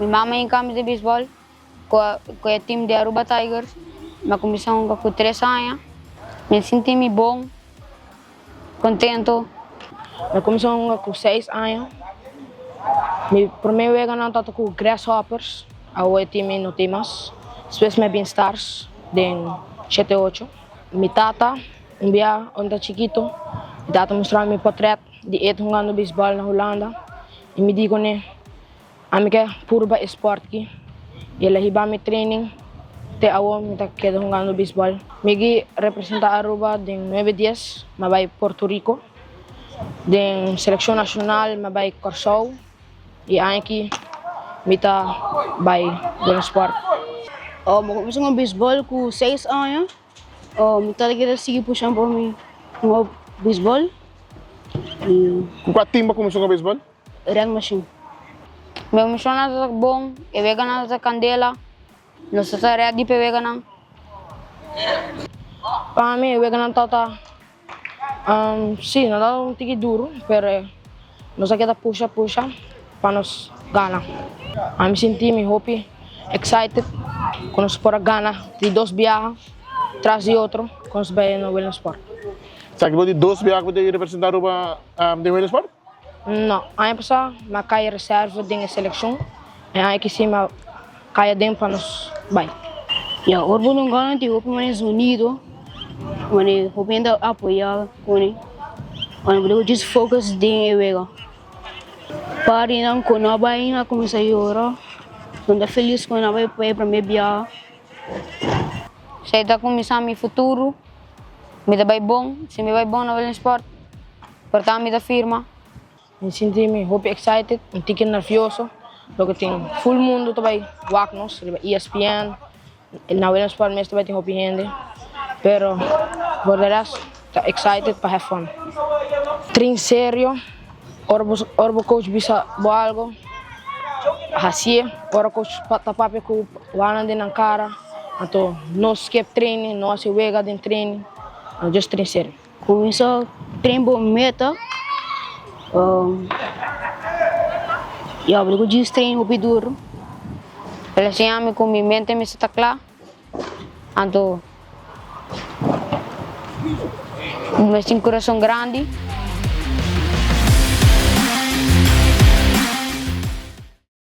minha mama em campo de beisebol com o time de Aruba Tigers. Mas começamos com 3 anos. Me senti bom, contente. Eu comecei com 6 anos. Meu primeiro ano não estava com Grasshoppers, o time no Timas. Depois me Bean Stars, de 7-8. Minha tata, dia onde era chiquito, minha tata mostrou meu portrait de jogando beisebol na Holanda. E me disse que a minha pura esporte aqui. E ela iba me training, até agora me está jogando beisebol. Me representa Aruba de 9-10, mas vai Porto Rico. De seleção nacional, mas vai Corsou. E aqui, me está vai do esporte. Comecei com beisebol com 6 anos. Me está querendo seguir puxando por mim no beisebol. Com qual time começou com beisebol? Red Machine. Meu missão é bom, eu vou ganhar a candela. Não sei se é ready para ganhar. Para mim, eu vou ganhar tata. Sim, não é um tique duro, mas nós aqui puxa para nós ganhar. Eu me senti happy, excited, quando nós para ganhar de 2 viagens, atrás de outro, quando nós vai no Wellness Sport. Sabe que de 2 viagens que representar Aruba de Wellness Sport? Não, aí passa, mas cai reserva de seleção, e aí que sim, mas cai dentro para nós vai. E a Orbo não ganha, tem o mais unido, quando o ainda apoia, quando eu desfoca de eu para não quando a bainha começa a chorar, quando feliz quando a vai para me viajar. Se está começando meu futuro, me dá bem bom, se me vai bom na Wellness Sport, portanto me dá firma. Me senti happy, excited, um tique nervioso, porque tem full mundo também, Wagnos, ESPN, na Wellness Sport mesmo também tem happy gente, pero por de resto, está excited para have fun. Trein sério, orbo coach bisa buat algo, hasil, ora coach tapape ku wana din ang cara, ato no skip training, no se wega din training, just trein sério. Começou trein bom meta. Eu abrigo de treino o duro. Ela se ama com minha mente me está claro. Então, mas tem coração grande.